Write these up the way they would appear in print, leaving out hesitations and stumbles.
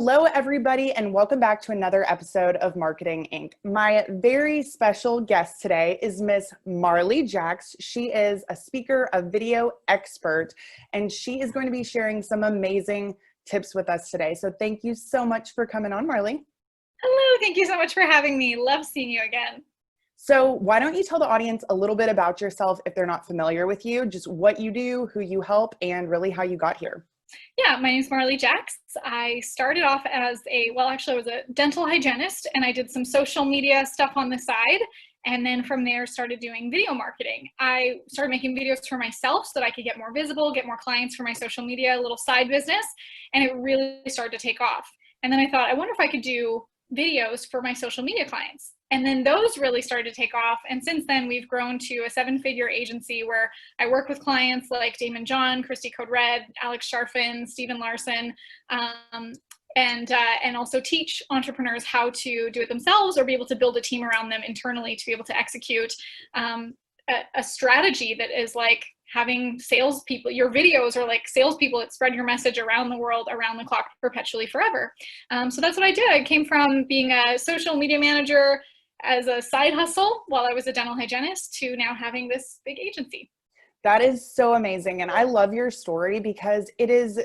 Hello, everybody, and welcome back to another episode of Marketing Inc. My very special guest today is Miss Marley Jaxx. She is a speaker, a video expert, and she is going to be sharing some amazing tips with us today. So thank you so much for coming on, Marley. Hello, thank you so much for having me. Love seeing you again. So why don't you tell the audience a little bit about yourself if they're not familiar with you, just what you do, who you help, and really how you got here. Yeah, my name is Marley Jaxx. I started off as I was a dental hygienist, and I did some social media stuff on the side. And then from there, started doing video marketing. I started making videos for myself so that I could get more visible, get more clients for my social media, a little side business. And it really started to take off. And then I thought, I wonder if I could do videos for my social media clients. And then those really started to take off. And since then, we've grown to a 7-figure agency where I work with clients like Damon John, Christy Code Red, Alex Sharfin, Stephen Larson, and also teach entrepreneurs how to do it themselves or be able to build a team around them internally to be able to execute a strategy that is like having salespeople. Your videos are like salespeople that spread your message around the world, around the clock, perpetually forever. So that's what I did. I came from being a social media manager as a side hustle while I was a dental hygienist to now having this big agency. That is so amazing. And I love your story because it is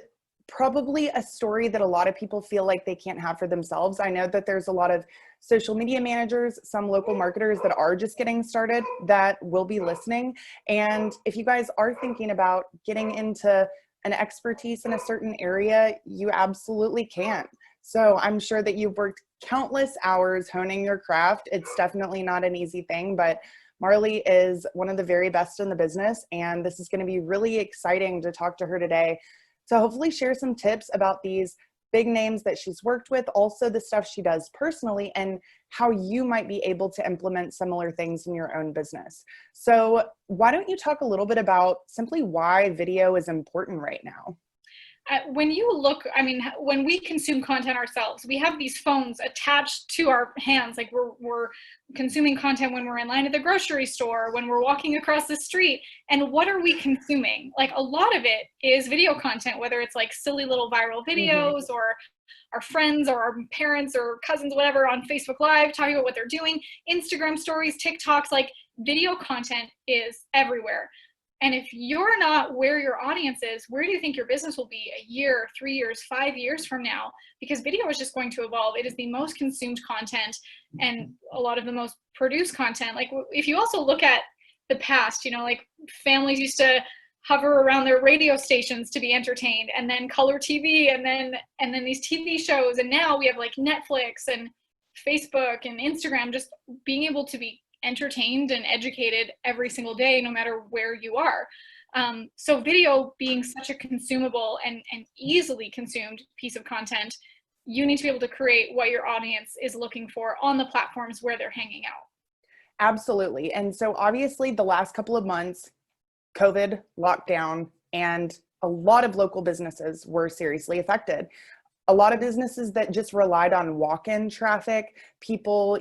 probably a story that a lot of people feel like they can't have for themselves. I know that there's a lot of social media managers, some local marketers that are just getting started that will be listening. And if you guys are thinking about getting into an expertise in a certain area, you absolutely can. So I'm sure that you've worked countless hours honing your craft. It's definitely not an easy thing, but Marley is one of the very best in the business. And this is going to be really exciting to talk to her today to hopefully share some tips about these big names that she's worked with, also the stuff she does personally, and how you might be able to implement similar things in your own business. So why don't you talk a little bit about simply why video is important right now? When you look, when we consume content ourselves, we have these phones attached to our hands. Like we're consuming content when we're in line at the grocery store, when we're walking across the street. And what are we consuming? Like a lot of it is video content, whether it's like silly little viral videos or our friends or our parents or cousins, whatever, on Facebook Live, talking about what they're doing, Instagram stories, TikToks, like video content is everywhere. And if you're not where your audience is, where do you think your business will be a year, 3 years, 5 years from now? Because video is just going to evolve. It is the most consumed content and a lot of the most produced content. Like if you also look at the past, like families used to hover around their radio stations to be entertained, and then color TV, and then these TV shows. And now we have like Netflix and Facebook and Instagram, just being able to be entertained and educated every single day, no matter where you are. So video being such a consumable and easily consumed piece of content, you need to be able to create what your audience is looking for on the platforms where they're hanging out. Absolutely. And so obviously the last couple of months, COVID, lockdown, and a lot of local businesses were seriously affected. A lot of businesses that just relied on walk-in traffic, people,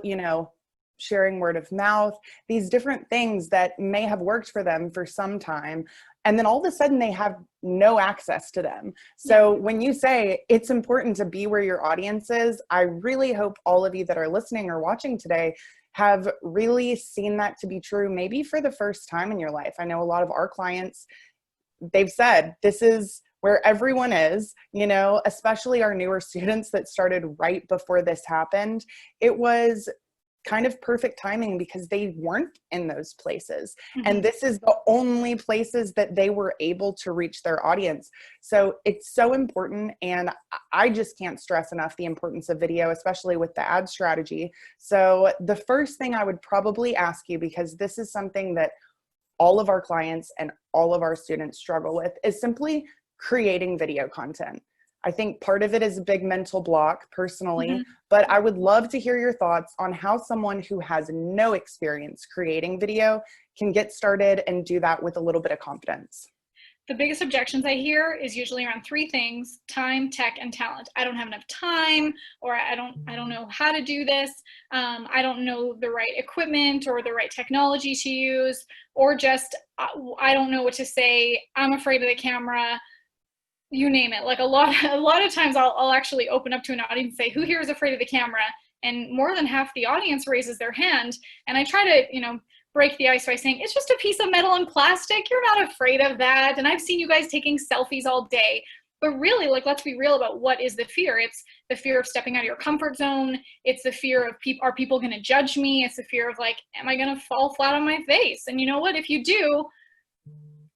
sharing word of mouth, these different things that may have worked for them for some time. And then all of a sudden they have no access to them. So when you say it's important to be where your audience is, I really hope all of you that are listening or watching today have really seen that to be true, maybe for the first time in your life. I know a lot of our clients, they've said, this is where everyone is, especially our newer students that started right before this happened. It was kind of perfect timing because they weren't in those places. And this is the only places that they were able to reach their audience. So it's so important. And I just can't stress enough the importance of video, especially with the ad strategy. So the first thing I would probably ask you, because this is something that all of our clients and all of our students struggle with, is simply creating video content. I think part of it is a big mental block personally, but I would love to hear your thoughts on how someone who has no experience creating video can get started and do that with a little bit of confidence. The biggest objections I hear is usually around 3 things: time, tech, and talent. I don't have enough time, or I don't know how to do this. I don't know the right equipment or the right technology to use, or just I don't know what to say. I'm afraid of the camera. you name it. Like a lot of times I'll actually open up to an audience and say, who here is afraid of the camera? And more than half the audience raises their hand. And I try to, break the ice by saying, it's just a piece of metal and plastic. You're not afraid of that. And I've seen you guys taking selfies all day. But really, like, let's be real about what is the fear. It's the fear of stepping out of your comfort zone. It's the fear of are people going to judge me? It's the fear of like, am I going to fall flat on my face? And you know what? If you do,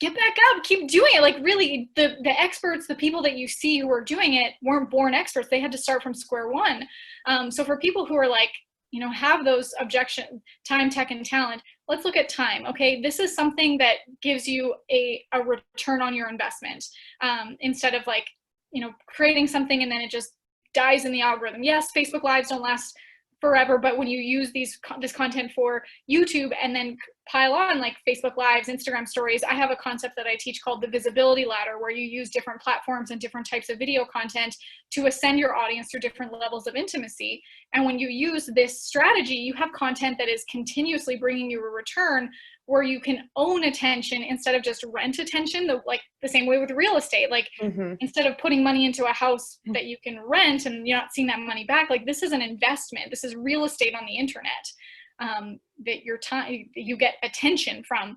get back up, keep doing it. Like really, the experts, the people that you see who are doing it weren't born experts. They had to start from square one. So for people who are like, have those objection, time, tech, and talent, let's look at time. Okay, this is something that gives you a return on your investment, instead of like, creating something and then it just dies in the algorithm. Yes, Facebook Lives don't last forever, but when you use this content for YouTube and then pile on like Facebook Lives, Instagram stories, I have a concept that I teach called the visibility ladder, where you use different platforms and different types of video content to ascend your audience through different levels of intimacy. And when you use this strategy, you have content that is continuously bringing you a return, where you can own attention instead of just rent attention, the same way with real estate. Like instead of putting money into a house that you can rent and you're not seeing that money back, like this is an investment. This is real estate on the internet, that your time, you get attention from.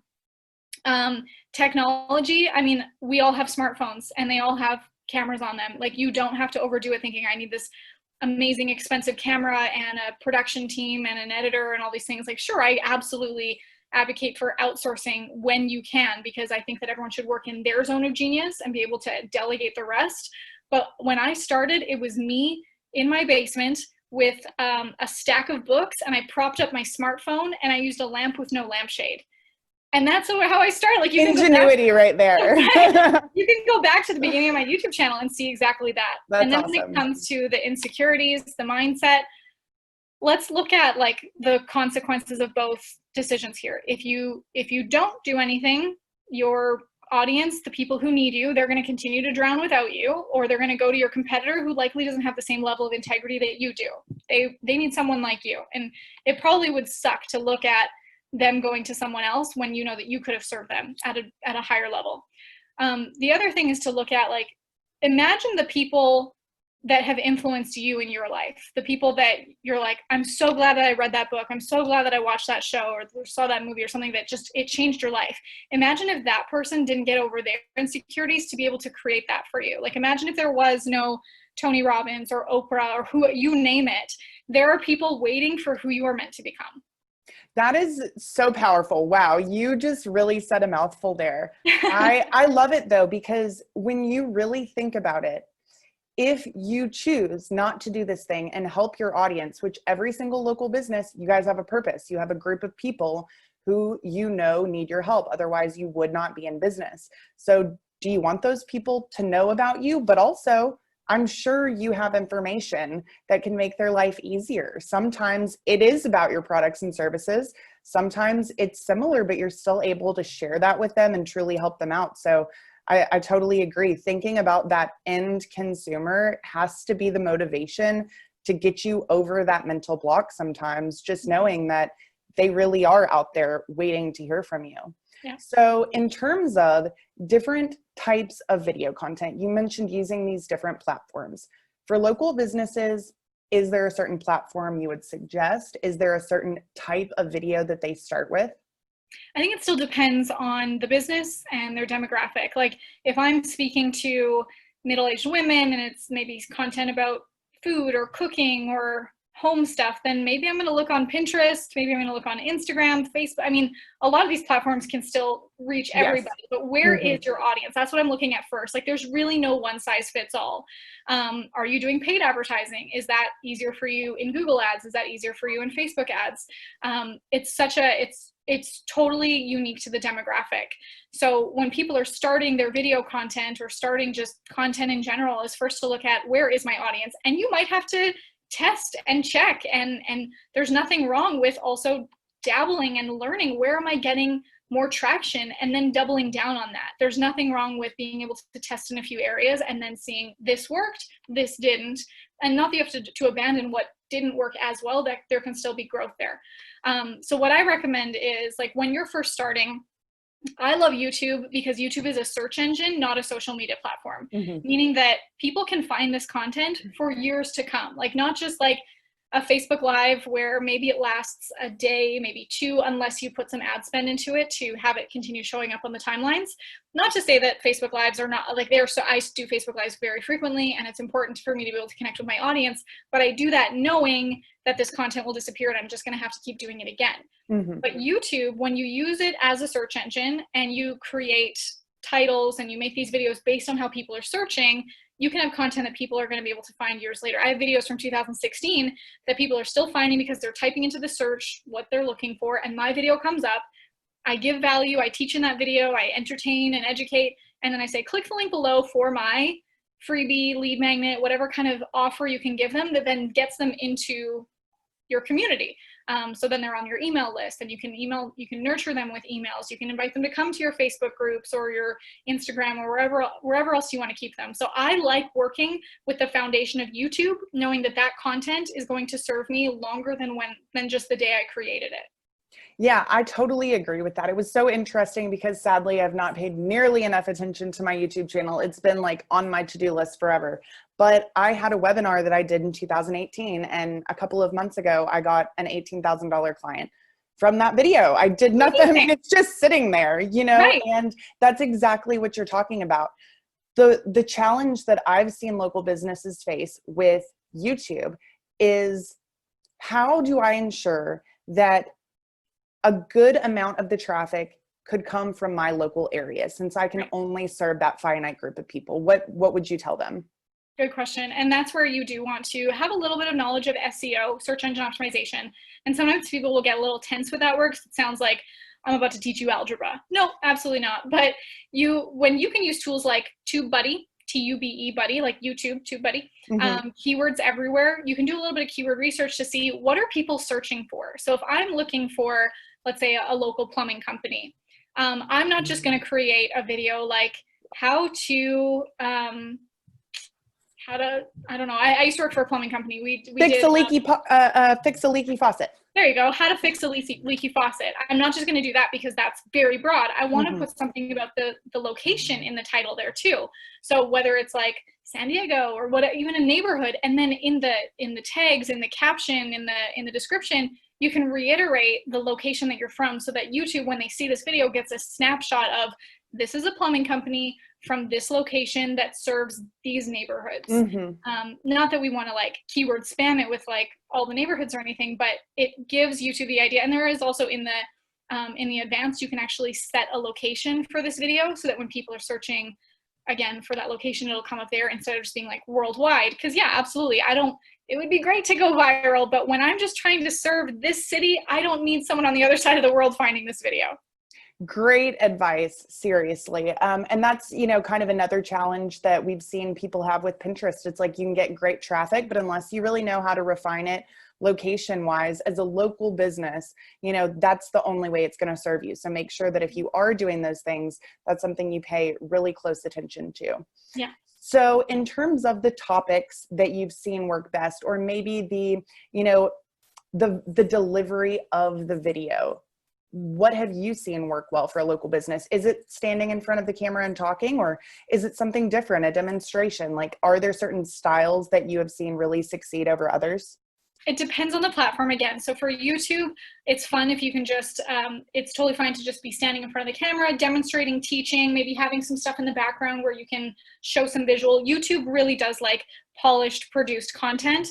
Technology, I mean, we all have smartphones and they all have cameras on them. Like you don't have to overdo it thinking I need this amazing expensive camera and a production team and an editor and all these things. Like, sure, I absolutely advocate for outsourcing when you can, because I think that everyone should work in their zone of genius and be able to delegate the rest. But when I started, it was me in my basement with a stack of books, and I propped up my smartphone and I used a lamp with no lampshade. And that's how I started. Like ingenuity right there. You can go back to the beginning of my YouTube channel and see exactly that. That's and then awesome. when it comes to the insecurities, the mindset, let's look at like the consequences of both decisions here. If you don't do anything, your audience, the people who need you, they're going to continue to drown without you, or they're going to go to your competitor who likely doesn't have the same level of integrity that you do. They need someone like you. And it probably would suck to look at them going to someone else when you know that you could have served them at a higher level. The other thing is to look at, like, imagine the people that have influenced you in your life, the people that you're like, I'm so glad that I read that book. I'm so glad that I watched that show or saw that movie or something that just, it changed your life. Imagine if that person didn't get over their insecurities to be able to create that for you. Like, imagine if there was no Tony Robbins or Oprah or who, you name it. There are people waiting for who you are meant to become. That is so powerful. Wow. You just really said a mouthful there. I love it though, because when you really think about it, if you choose not to do this thing and help your audience, which every single local business, you guys have a purpose. You have a group of people who need your help. Otherwise you would not be in business. So do you want those people to know about you? But also, I'm sure you have information that can make their life easier. Sometimes it is about your products and services. Sometimes it's similar, but you're still able to share that with them and truly help them out. So I totally agree. Thinking about that end consumer has to be the motivation to get you over that mental block sometimes, just knowing that they really are out there waiting to hear from you. Yeah. So in terms of different types of video content, you mentioned using these different platforms. For local businesses, is there a certain platform you would suggest? Is there a certain type of video that they start with? I think it still depends on the business and their demographic. Like if I'm speaking to middle-aged women and it's maybe content about food or cooking or home stuff, then maybe I'm going to look on Pinterest, maybe I'm going to look on Instagram, Facebook. I mean, a lot of these platforms can still reach everybody, yes. But where is your audience? That's what I'm looking at first. Like there's really no one size fits all. Are you doing paid advertising? Is that easier for you in Google ads? Is that easier for you in Facebook ads? It's totally unique to the demographic. So when people are starting their video content or starting just content in general, is first to look at where is my audience? And you might have to test and check, and there's nothing wrong with also dabbling and learning where am I getting more traction and then doubling down on that. There's nothing wrong with being able to test in a few areas and then seeing this worked, this didn't, and not that you have to abandon what didn't work as well, that there can still be growth there. So what I recommend is, like, when you're first starting, I love YouTube because YouTube is a search engine, not a social media platform, Mm-hmm. meaning that people can find this content for years to come. Like not just like a Facebook Live where maybe it lasts a day, maybe two, unless you put some ad spend into it to have it continue showing up on the timelines. Not to say that Facebook Lives are not like they're, so I do Facebook Lives very frequently and it's important for me to be able to connect with my audience, but I do that knowing that this content will disappear and I'm just going to have to keep doing it again. Mm-hmm. But YouTube, when you use it as a search engine and you create titles and you make these videos based on how people are searching, you can have content that people are going to be able to find years later. I have videos from 2016 that people are still finding because they're typing into the search what they're looking for, and my video comes up. I give value, I teach in that video, I entertain and educate, and then I say, click the link below for my freebie, lead magnet, whatever kind of offer you can give them that then gets them into your community. So then they're on your email list and you can nurture them with emails. You can invite them to come to your Facebook groups or your Instagram or wherever else you want to keep them. So I like working with the foundation of YouTube, knowing that that content is going to serve me longer than just the day I created it. Yeah, I totally agree with that. It was so interesting because sadly I've not paid nearly enough attention to my YouTube channel. It's been like on my to-do list forever. But I had a webinar that I did in 2018, and a couple of months ago I got an $18,000 client from that video. I did nothing. I mean, it's just sitting there, you know, Right. and that's exactly what you're talking about. The challenge that I've seen local businesses face with YouTube is, how do I ensure that a good amount of the traffic could come from my local area, since I can only serve that finite group of people? What would you tell them? Good question. And that's where you do want to have a little bit of knowledge of SEO, search engine optimization. And sometimes people will get a little tense with that word because it sounds like I'm about to teach you algebra. No, absolutely not. But when you can use tools like TubeBuddy, T-U-B-E Buddy, like YouTube, TubeBuddy, keywords everywhere, you can do a little bit of keyword research to see what are people searching for. So if I'm looking for, let's say, a local plumbing company, I'm not just going to create a video like how to, I don't know. I used to work for a plumbing company. We Fix did, fix a leaky faucet. there you go. How to fix a leaky faucet. I'm not just going to do that because that's very broad. I want to put something about the location in the title there too. So whether it's like San Diego or even a neighborhood, and then in the tags, in the caption, in the description, you can reiterate the location that you're from so that YouTube, when they see this video, gets a snapshot of, this is a plumbing company from this location that serves these neighborhoods. Not that we want to like keyword spam it with like all the neighborhoods or anything, but it gives YouTube the idea. And there is also in the advanced, you can actually set a location for this video so that when people are searching again for that location, it'll come up there instead of just being like worldwide. Because yeah, absolutely. It would be great to go viral, but when I'm just trying to serve this city, I don't need someone on the other side of the world finding this video. Great advice, seriously. And that's, you know, kind of another challenge that we've seen people have with Pinterest. It's like you can get great traffic, but unless you really know how to refine it location wise as a local business, you know, that's the only way it's going to serve you. So make sure that if you are doing those things, that's something you pay really close attention to. Yeah. So in terms of the topics that you've seen work best, or maybe the, you know, the delivery of the video, what have you seen work well for a local business? Is it standing in front of the camera and talking, or is it something different, a demonstration? Like, are there certain styles that you have seen really succeed over others? It depends on the platform again. So for YouTube, it's fun if you can just, it's totally fine to just be standing in front of the camera, demonstrating, teaching, maybe having some stuff in the background where you can show some visual. YouTube really does like polished, produced content.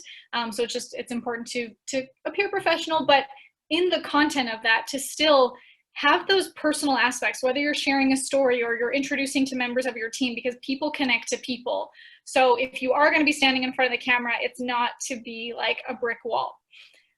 So it's important to appear professional, but in the content of that to still have those personal aspects, whether you're sharing a story or you're introducing to members of your team, because people connect to people. So if you are going to be standing in front of the camera, it's not to be like a brick wall.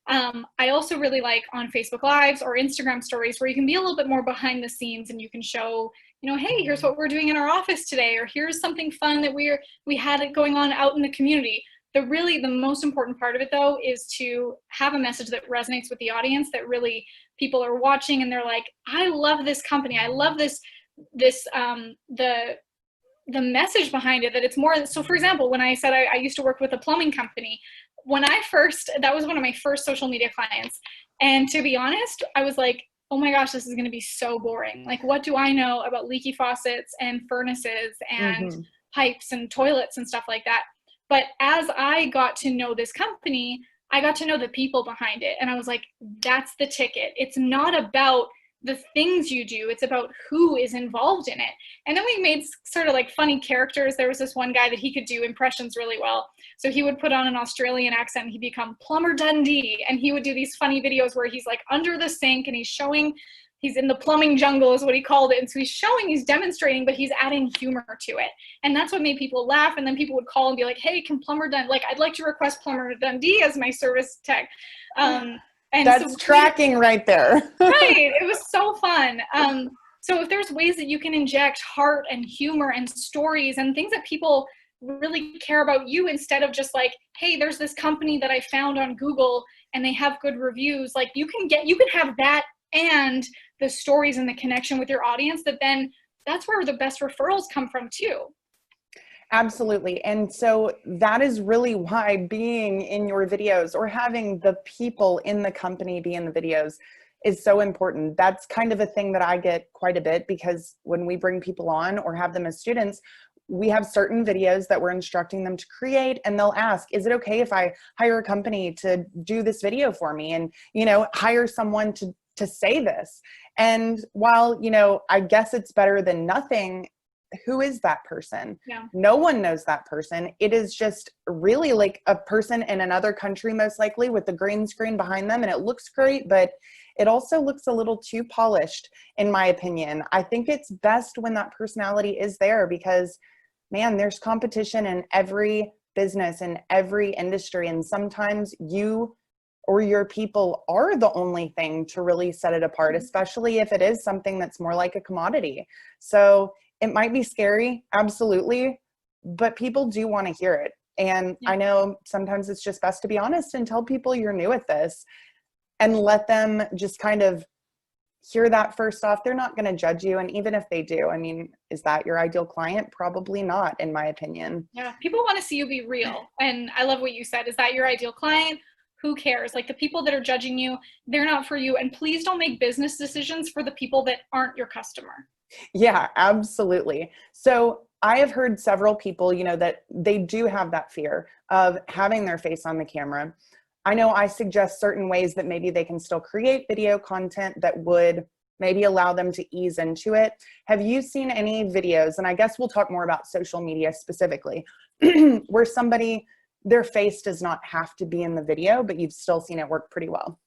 I also really like on Facebook Lives or Instagram stories where you can be a little bit more behind the scenes and you can show, you know, hey, here's what we're doing in our office today, or here's something fun that we had it going on out in the community. The most important part of it though is to have a message that resonates with the audience, that really people are watching and they're like, I love this company. I love the message behind it, that it's more. So for example, when I said I used to work with a plumbing company, that was one of my first social media clients. And to be honest, I was like, oh my gosh, this is going to be so boring. Like, what do I know about leaky faucets and furnaces and Mm-hmm. pipes and toilets and stuff like that? But as I got to know this company, I got to know the people behind it. And I was like, that's the ticket. It's not about the things you do, it's about who is involved in it. And then we made sort of like funny characters. There was this one guy that he could do impressions really well. So he would put on an Australian accent and he'd become Plumber Dundee. And he would do these funny videos where he's like under the sink and he's showing, he's in the plumbing jungle is what he called it. And so he's showing, he's demonstrating, but he's adding humor to it. And that's what made people laugh. And then people would call and be like, hey, can Plumber Dundee, like, I'd like to request Plumber Dundee as my service tech. And That's so tracking right there. right, it was so fun. So if there's ways that you can inject heart and humor and stories and things that people really care about you, instead of just like, hey, there's this company that I found on Google and they have good reviews, like you can have that and the stories and the connection with your audience, that then that's where the best referrals come from too. Absolutely. And so that is really why being in your videos or having the people in the company be in the videos is so important. That's kind of a thing that I get quite a bit, because when we bring people on or have them as students, we have certain videos that we're instructing them to create, and they'll ask, is it okay if I hire a company to do this video for me, and, hire someone to say this? And while, I guess it's better than nothing, who is that person? Yeah. No one knows that person. It is just really like a person in another country, most likely, with the green screen behind them, and it looks great, but it also looks a little too polished, in my opinion. I think it's best when that personality is there, because man, there's competition in every business, in every industry, and sometimes you or your people are the only thing to really set it apart, especially if it is something that's more like a commodity. So it might be scary, absolutely, but people do want to hear it. And I know sometimes it's just best to be honest and tell people you're new at this and let them just kind of hear that first off. They're not going to judge you. And even if they do, I mean, is that your ideal client? Probably not, in my opinion. Yeah, people want to see you be real. And I love what you said. Is that your ideal client? Who cares? Like, the people that are judging you, they're not for you. And please don't make business decisions for the people that aren't your customer. Yeah, absolutely. So I have heard several people, that they do have that fear of having their face on the camera. I know I suggest certain ways that maybe they can still create video content that would maybe allow them to ease into it. Have you seen any videos, and I guess we'll talk more about social media specifically, where somebody, their face does not have to be in the video, but you've still seen it work pretty well?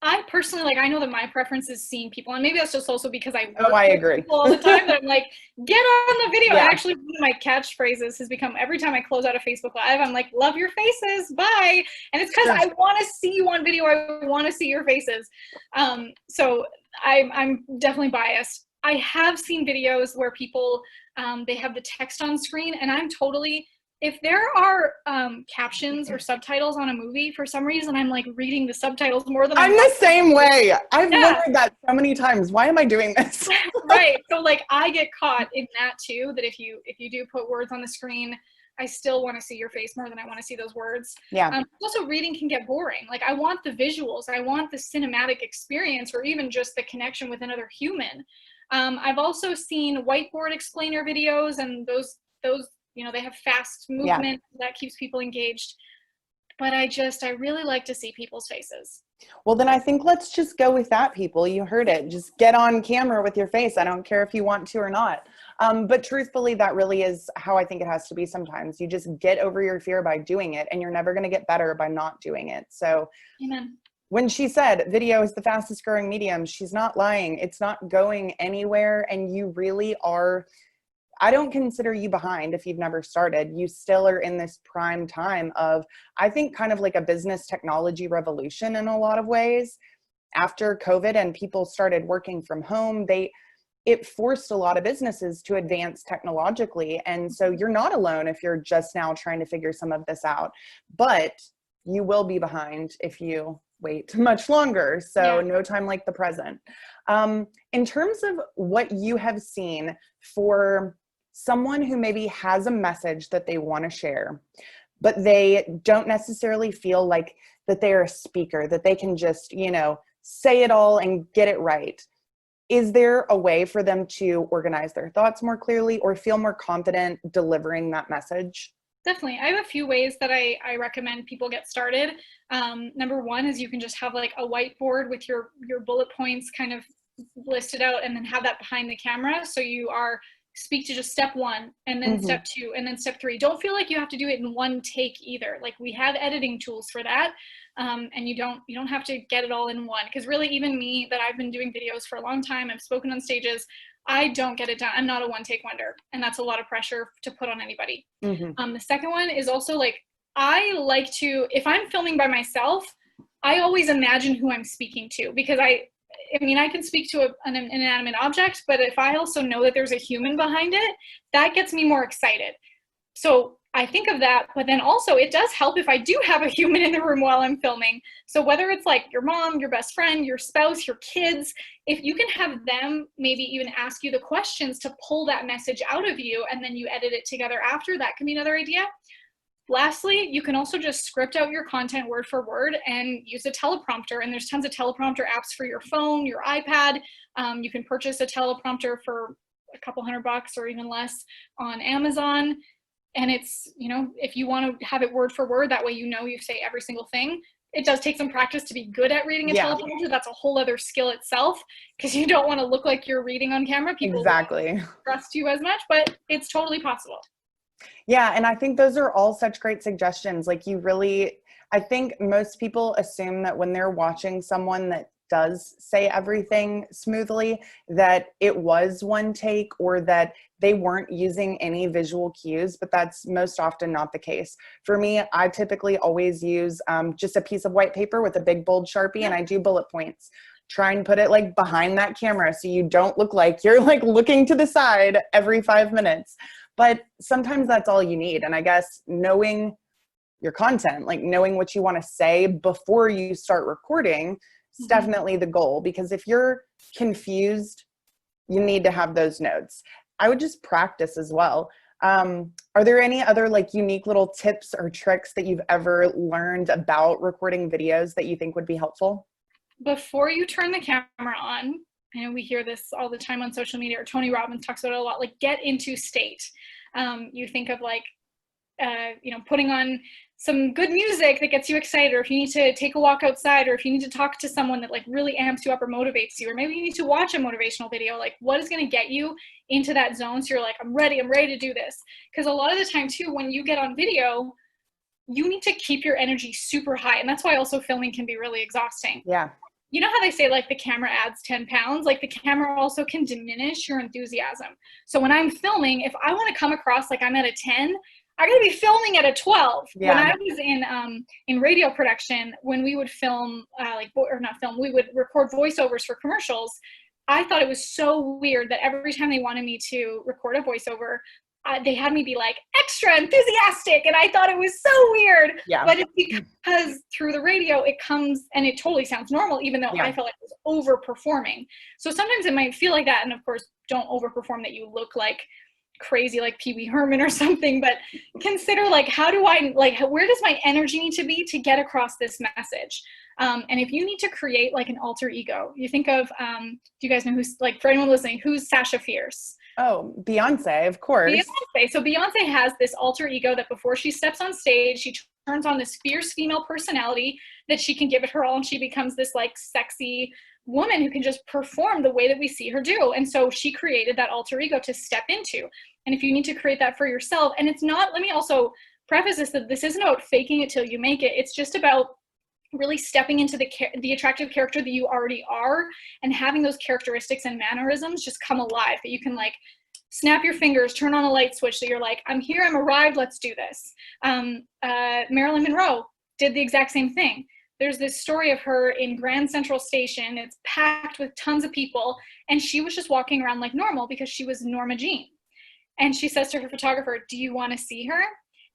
I personally, I know that my preference is seeing people, and maybe that's just also because I work with agree. People all the time, that I'm like, get on the video. Yeah. And actually, one of my catchphrases has become, every time I close out a Facebook Live, I'm like, love your faces, bye. And it's because I want to see you on video. I want to see your faces. So I'm definitely biased. I have seen videos where people, they have the text on screen, and I'm totally, if there are captions or subtitles on a movie, for some reason, I'm like reading the subtitles more than I'm the same way. I've wondered that so many times. Why am I doing this? Right. So like, I get caught in that too, that if you do put words on the screen, I still want to see your face more than I want to see those words. Yeah. Also, reading can get boring. Like, I want the visuals. I want the cinematic experience, or even just the connection with another human. I've also seen whiteboard explainer videos, and those they have fast movement that keeps people engaged. But I really like to see people's faces. Well, then I think let's just go with that, people. You heard it. Just get on camera with your face. I don't care if you want to or not. But truthfully, that really is how I think it has to be sometimes. You just get over your fear by doing it, and you're never going to get better by not doing it. So Amen. When she said video is the fastest growing medium, she's not lying. It's not going anywhere, and you really are. I don't consider you behind if you've never started. You still are in this prime time of, I think, kind of like a business technology revolution in a lot of ways. After COVID and people started working from home, it forced a lot of businesses to advance technologically. And so you're not alone if you're just now trying to figure some of this out, but you will be behind if you wait much longer. So no time like the present. In terms of what you have seen for someone who maybe has a message that they want to share, but they don't necessarily feel like that they're a speaker, that they can just, say it all and get it right. Is there a way for them to organize their thoughts more clearly or feel more confident delivering that message? Definitely. I have a few ways that I recommend people get started. Number one is you can just have like a whiteboard with your bullet points kind of listed out, and then have that behind the camera. So you are speak to just step one, and then step two, and then step three. Don't feel like you have to do it in one take either. Like, we have editing tools for that. And you don't have to get it all in one, because really, even me, that I've been doing videos for a long time, I've spoken on stages, I don't get it done. I'm not a one-take wonder, and that's a lot of pressure to put on anybody. The second one is also, like, I like to, if I'm filming by myself, I always imagine who I'm speaking to, because I mean, I can speak to an inanimate object, but if I also know that there's a human behind it, that gets me more excited. So I think of that, but then also it does help if I do have a human in the room while I'm filming. So whether it's like your mom, your best friend, your spouse, your kids, if you can have them maybe even ask you the questions to pull that message out of you, and then you edit it together after, that can be another idea. Lastly, you can also just script out your content word for word and use a teleprompter. And there's tons of teleprompter apps for your phone, your iPad. You can purchase a teleprompter for a couple $100 or even less on Amazon. And it's, you know, if you want to have it word for word, that way you know you say every single thing. It does take some practice to be good at reading a teleprompter. That's a whole other skill itself, because you don't want to look like you're reading on camera. People won't trust you as much, but it's totally possible. Yeah, and I think those are all such great suggestions. Like, I think most people assume that when they're watching someone that does say everything smoothly, that it was one take, or that they weren't using any visual cues, but that's most often not the case. For me, I typically always use just a piece of white paper with a big bold Sharpie, and I do bullet points. Try and put it like behind that camera so you don't look like you're like looking to the side every 5 minutes. But sometimes that's all you need. And I guess knowing your content, like knowing what you want to say before you start recording, is definitely the goal. Because if you're confused, you need to have those notes. I would just practice as well. Are there any other like unique little tips or tricks that you've ever learned about recording videos that you think would be helpful? Before you turn the camera on, and we hear this all the time on social media, or Tony Robbins talks about it a lot, like, get into state. You think of like, you know, putting on some good music that gets you excited, or if you need to take a walk outside, or if you need to talk to someone that like really amps you up or motivates you, or maybe you need to watch a motivational video, like what is going to get you into that zone so you're like, I'm ready to do this. Because a lot of the time too, when you get on video, you need to keep your energy super high. And that's why also filming can be really exhausting. Yeah. You know how they say like the camera adds 10 pounds? Like the camera also can diminish your enthusiasm. So when I'm filming, if I want to come across like I'm at a 10, I gotta be filming at a 12. Yeah. When I was in radio production, when we would film, we would record voiceovers for commercials. I thought it was so weird that every time they wanted me to record a voiceover, they had me be like extra enthusiastic, and I thought it was so weird. Yeah. But it's because through the radio it comes and it totally sounds normal, even though I felt like it was overperforming. So sometimes it might feel like that, and of course don't overperform that you look like crazy like Pee-wee Herman or something, but consider like, where does my energy need to be to get across this message? And if you need to create like an alter ego, you think of, do you guys know who's, like, for anyone listening, who's Sasha Fierce? Oh, Beyonce, of course. Beyonce. So Beyonce has this alter ego that before she steps on stage, she turns on this fierce female personality that she can give it her all, and she becomes this like sexy woman who can just perform the way that we see her do. And so she created that alter ego to step into. And if you need to create that for yourself, and it's not, let me also preface this, that this isn't about faking it till you make it. It's just about really stepping into the attractive character that you already are, and having those characteristics and mannerisms just come alive, that you can like snap your fingers, turn on a light switch, that you're like, I'm here, I'm arrived, let's do this. Marilyn Monroe did the exact same thing. There's this story of her in Grand Central Station. It's packed with tons of people, and she was just walking around like normal because she was Norma Jean. And she says to her photographer, do you want to see her?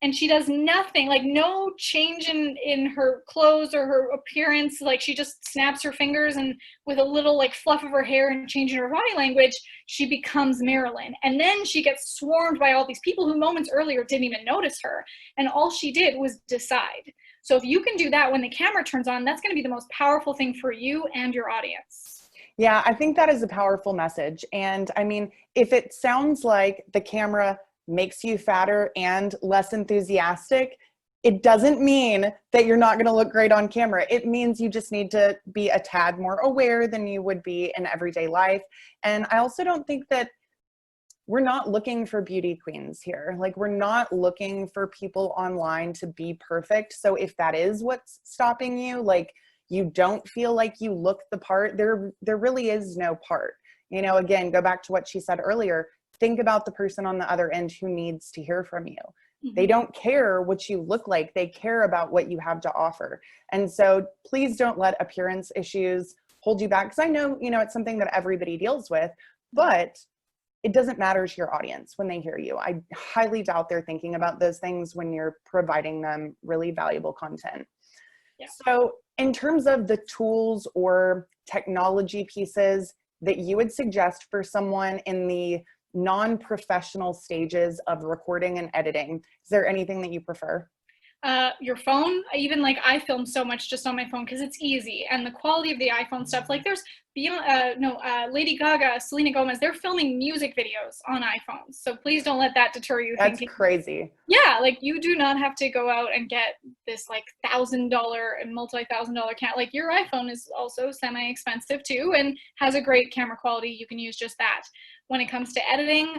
And she does nothing, like no change in her clothes or her appearance. Like she just snaps her fingers, and with a little like fluff of her hair and change in her body language, she becomes Marilyn. And then she gets swarmed by all these people who moments earlier didn't even notice her. And all she did was decide. So if you can do that when the camera turns on, that's going to be the most powerful thing for you and your audience. Yeah, I think that is a powerful message. And I mean, if it sounds like the camera makes you fatter and less enthusiastic, it doesn't mean that you're not going to look great on camera. It means you just need to be a tad more aware than you would be in everyday life. And I also don't think that we're not looking for beauty queens here. Like, we're not looking for people online to be perfect. So if that is what's stopping you, like, you don't feel like you look the part, there really is no part. You know, again, go back to what she said earlier. Think about the person on the other end who needs to hear from you. They don't care what you look like. They care about what you have to offer. And so please don't let appearance issues hold you back. Because I know, you know, it's something that everybody deals with, but it doesn't matter to your audience when they hear you. I highly doubt they're thinking about those things when you're providing them really valuable content. Yeah. So in terms of the tools or technology pieces that you would suggest for someone in the non-professional stages of recording and editing, is there anything that you prefer? Your phone. Even like I film so much just on my phone because it's easy, and the quality of the iPhone stuff. Like there's Lady Gaga, Selena Gomez, they're filming music videos on iPhones. So please don't let that deter you. That's crazy. Yeah, like you do not have to go out and get this like $1,000 and multi-$1,000 camera. Like your iPhone is also semi-expensive too and has a great camera quality. You can use just that. When it comes to editing,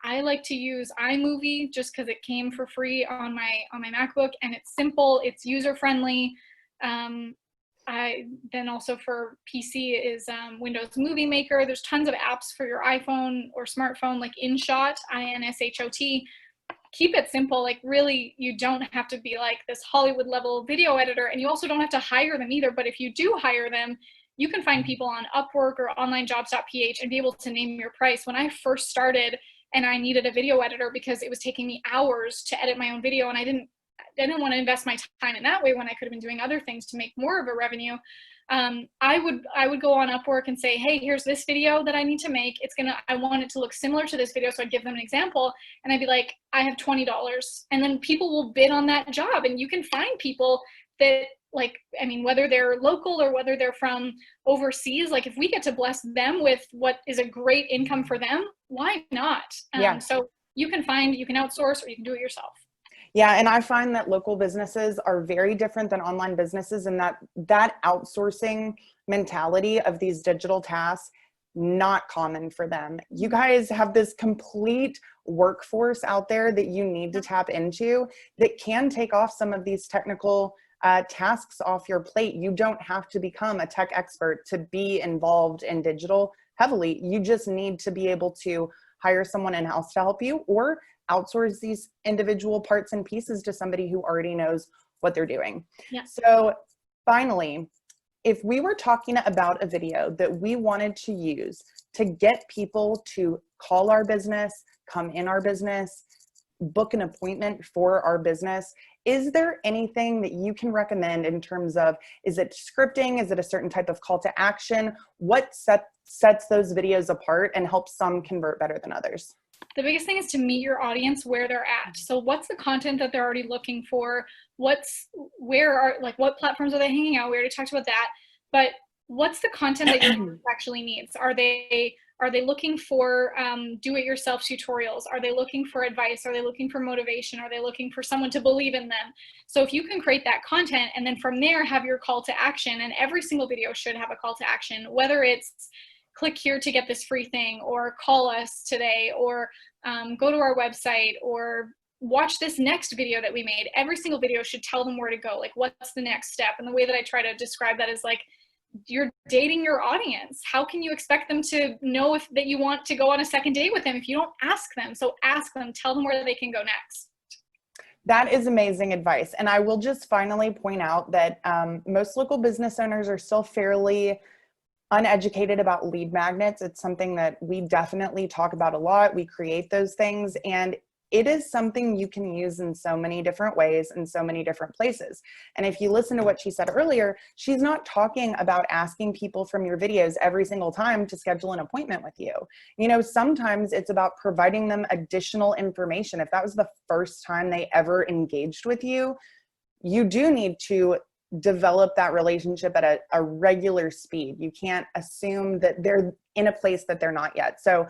I like to use iMovie just because it came for free on my MacBook, and it's simple, it's user friendly. Then also for PC is Windows Movie Maker. There's tons of apps for your iPhone or smartphone, like InShot, InShot. Keep it simple. Like really, you don't have to be like this Hollywood level video editor, and you also don't have to hire them either. But if you do hire them, you can find people on Upwork or onlinejobs.ph and be able to name your price. When I first started and I needed a video editor because it was taking me hours to edit my own video, and I didn't want to invest my time in that way when I could have been doing other things to make more of a revenue. I would go on Upwork and say, hey, here's this video that I need to make. I want it to look similar to this video. So I'd give them an example, and I'd be like, I have $20. And then people will bid on that job, and you can find people that, like, I mean, whether they're local or whether they're from overseas, like if we get to bless them with what is a great income for them, why not? Yeah. So you can outsource or you can do it yourself. Yeah, and I find that local businesses are very different than online businesses, and that outsourcing mentality of these digital tasks, not common for them. You guys have this complete workforce out there that you need to tap into that can take off some of these technical tasks off your plate. You don't have to become a tech expert to be involved in digital heavily. You just need to be able to hire someone in-house to help you, or outsource these individual parts and pieces to somebody who already knows what they're doing. Yeah. So finally, if we were talking about a video that we wanted to use to get people to call our business, come in our business, book an appointment for our business, is there anything that you can recommend in terms of, is it scripting? Is it a certain type of call to action? What sets those videos apart and helps some convert better than others? The biggest thing is to meet your audience where they're at. So what's the content that they're already looking for? What platforms are they hanging out? We already talked about that. But what's the content that your audience actually needs? Are they looking for do-it-yourself tutorials? Are they looking for advice? Are they looking for motivation? Are they looking for someone to believe in them? So if you can create that content and then from there have your call to action, and every single video should have a call to action, whether it's click here to get this free thing, or call us today, or go to our website, or watch this next video that we made. Every single video should tell them where to go, like what's the next step. And the way that I try to describe that is like, you're dating your audience. How can you expect them to know that you want to go on a second date with them if you don't ask them? So ask them, tell them where they can go next. That is amazing advice. And I will just finally point out that most local business owners are still fairly uneducated about lead magnets. It's something that we definitely talk about a lot. We create those things, and it is something you can use in so many different ways in so many different places. And if you listen to what she said earlier, she's not talking about asking people from your videos every single time to schedule an appointment with you. You know, sometimes it's about providing them additional information. If that was the first time they ever engaged with you, you do need to develop that relationship at a regular speed. You can't assume that they're in a place that they're not yet. So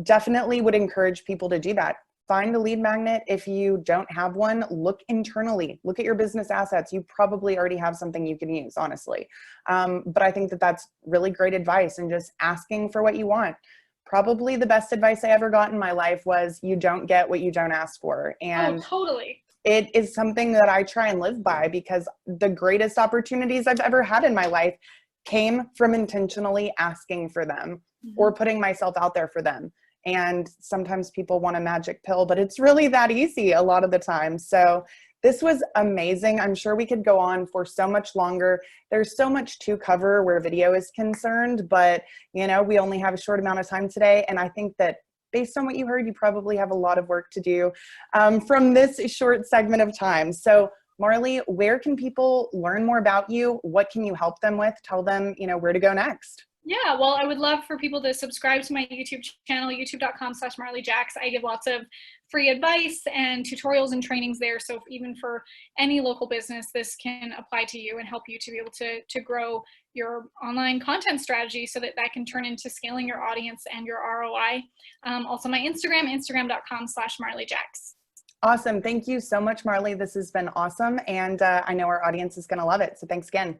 definitely would encourage people to do that. Find a lead magnet. If you don't have one, look internally, look at your business assets. You probably already have something you can use, honestly. But I think that that's really great advice, and just asking for what you want. Probably the best advice I ever got in my life was you don't get what you don't ask for. And totally. it is something that I try and live by, because the greatest opportunities I've ever had in my life came from intentionally asking for them or putting myself out there for them. And sometimes people want a magic pill, but it's really that easy a lot of the time. So this was amazing. I'm sure we could go on for so much longer. There's so much to cover where video is concerned, but we only have a short amount of time today. And I think that based on what you heard, you probably have a lot of work to do from this short segment of time. So Marley, where can people learn more about you? What can you help them with? Tell them, where to go next. Yeah, well, I would love for people to subscribe to my YouTube channel, youtube.com/Marley Jaxx. I give lots of free advice and tutorials and trainings there. So even for any local business, this can apply to you and help you to be able to grow your online content strategy so that can turn into scaling your audience and your ROI. Also my instagram.com/Marley Jaxx. Awesome. Thank you so much, Marley. This has been awesome. And I know our audience is going to love it. So thanks again.